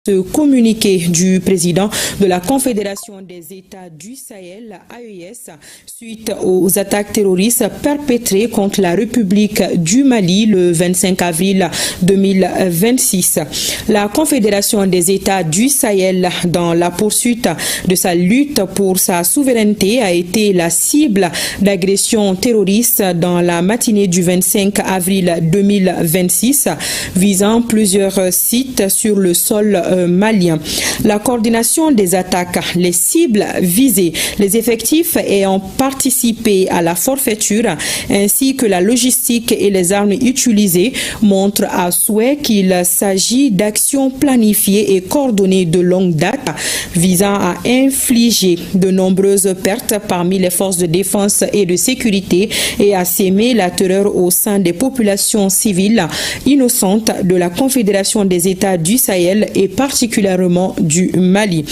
Ce communiqué du président de la Confédération des États du Sahel, AES, suite aux attaques terroristes perpétrées contre la République du Mali le 25 avril 2026. La Confédération des États du Sahel, dans la poursuite de sa lutte pour sa souveraineté, a été la cible d'agressions terroristes dans la matinée du 25 avril 2026, visant plusieurs sites sur le sol malien. La coordination des attaques, les cibles visées, les effectifs ayant participé à la forfaiture, ainsi que la logistique et les armes utilisées montrent à souhait qu'il s'agit d'actions planifiées et coordonnées de longue date visant à infliger de nombreuses pertes parmi les forces de défense et de sécurité et à s'aimer la terreur au sein des populations civiles innocentes de la Confédération des États du Sahel et particulièrement du Mali.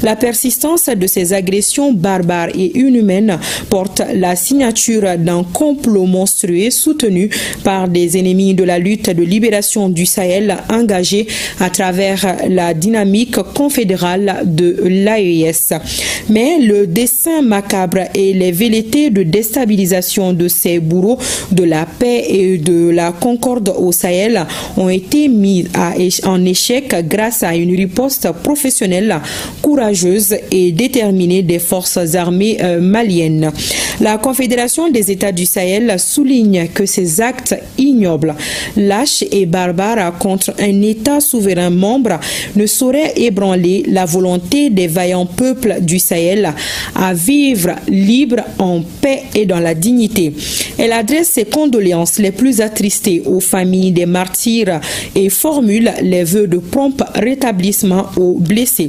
La persistance de ces agressions barbares et inhumaines porte la signature d'un complot monstrueux soutenu par des ennemis de la lutte de libération du Sahel engagés à travers la dynamique confédérale de l'AES. Mais le dessein macabre et les velléités de déstabilisation de ces bourreaux de la paix et de la concorde au Sahel ont été mis en échec grâce à une riposte professionnelle, courageuse et déterminée des forces armées maliennes. La Confédération des États du Sahel souligne que ces actes ignobles, lâches et barbares contre un État souverain membre ne sauraient ébranler la volonté des vaillants peuples du Sahel à vivre libres, en paix et dans la dignité. Elle adresse ses condoléances les plus attristées aux familles des martyrs et formule les vœux de prompt rétablissement aux blessés.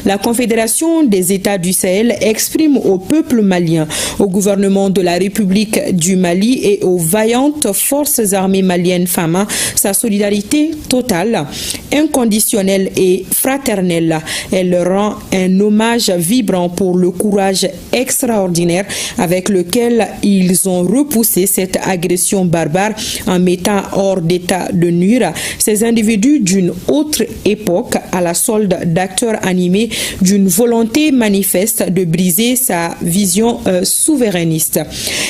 La Confédération des États du Sahel exprime au peuple malien, au gouvernement de la République du Mali et aux vaillantes forces armées maliennes FAMA sa solidarité totale, inconditionnelle et fraternelle. Elle leur rend un hommage vibrant pour le courage extraordinaire avec lequel ils ont repoussé cette agression barbare en mettant hors d'état de nuire ces individus d'une autre époque à la solde d'acteurs animés d'une volonté manifeste de briser sa vision souverainiste.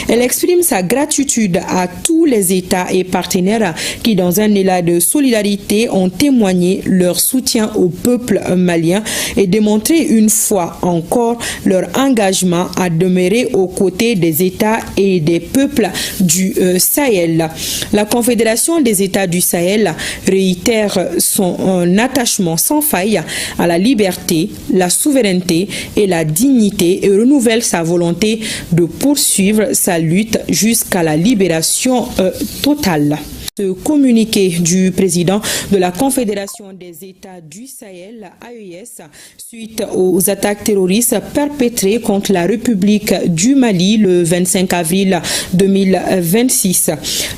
Elle exprime sa gratitude à tous les États et partenaires qui, dans un élan de solidarité, ont témoigné leur soutien au peuple malien et démontré une fois encore leur engagement à demeurer aux côtés des États et des peuples du Sahel. La Confédération des États du Sahel réitère son attachement sans faille à la liberté, la souveraineté et la dignité et renouvelle sa volonté de poursuivre sa lutte jusqu'à la libération totale. Ce communiqué du président de la Confédération des États du Sahel, AES, suite aux attaques terroristes perpétrées contre la République du Mali le 25 avril 2026.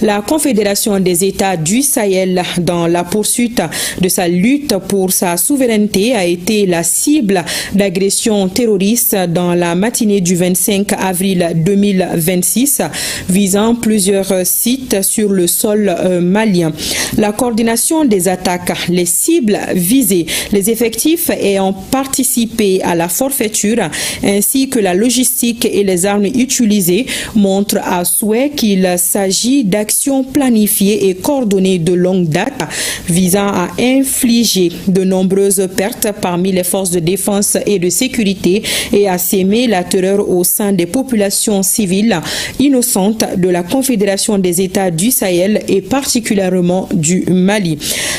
La Confédération des États du Sahel, dans la poursuite de sa lutte pour sa souveraineté, a été la cible d'agressions terroristes dans la matinée du 25 avril 2026, visant plusieurs sites sur le sol malien. La coordination des attaques, les cibles visées, les effectifs ayant participé à la forfaiture, ainsi que la logistique et les armes utilisées montrent à souhait qu'il s'agit d'actions planifiées et coordonnées de longue date visant à infliger de nombreuses pertes parmi les forces de défense et de sécurité et à s'aimer la terreur au sein des populations civiles innocentes de la Confédération des États du Sahel et particulièrement du Mali.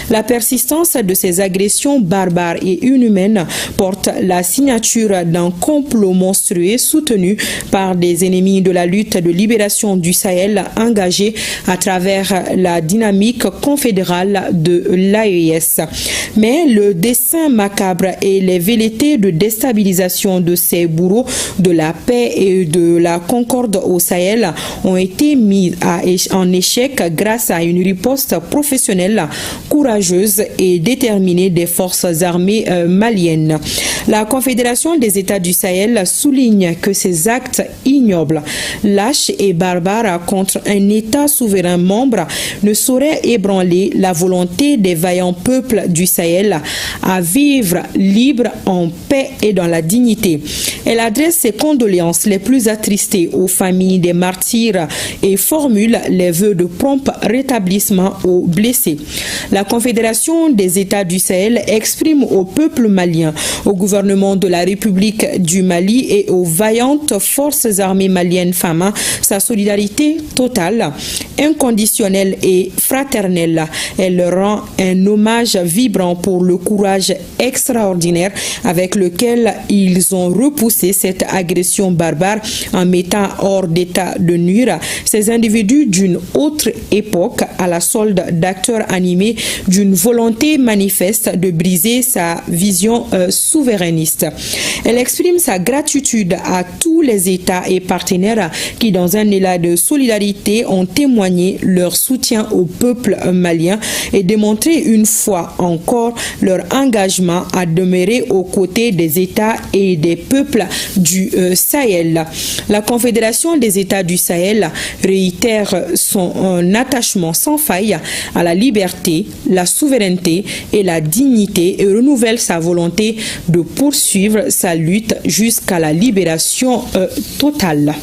La persistance de ces agressions barbares et inhumaines porte la signature d'un complot monstrueux soutenu par des ennemis de la lutte de libération du Sahel engagés à travers la dynamique confédérale de l'AES. Mais le dessein macabre et les velléités de déstabilisation de ces bourreaux de la paix et de la concorde au Sahel ont été mis en échec grâce à une riposte professionnelle, courageuse et déterminée des forces armées maliennes. La Confédération des États du Sahel souligne que ces actes ignobles, lâches et barbares contre un État souverain membre ne sauraient ébranler la volonté des vaillants peuples du Sahel à vivre libres, en paix et dans la dignité. Elle adresse ses condoléances les plus attristées aux familles des martyrs et formule les vœux de prompt rétablissement aux blessés. La Confédération des États du Sahel exprime au peuple malien, au gouvernement de la République du Mali et aux vaillantes forces armées maliennes FAMA sa solidarité totale, inconditionnelle et fraternelle. Elle leur rend un hommage vibrant pour le courage extraordinaire avec lequel ils ont repoussé cette agression barbare en mettant hors d'état de nuire ces individus d'une autre époque à la solde d'acteurs animés d'une volonté manifeste de briser sa vision souverainiste. Elle exprime sa gratitude à tous les États et partenaires qui, dans un élan de solidarité, ont témoigné leur soutien au peuple malien et démontré une fois encore leur engagement à demeurer aux côtés des États et des peuples du Sahel. La Confédération des États du Sahel réitère son attachement sans faille à la liberté, la souveraineté et la dignité et renouvelle sa volonté de poursuivre sa lutte jusqu'à la libération totale.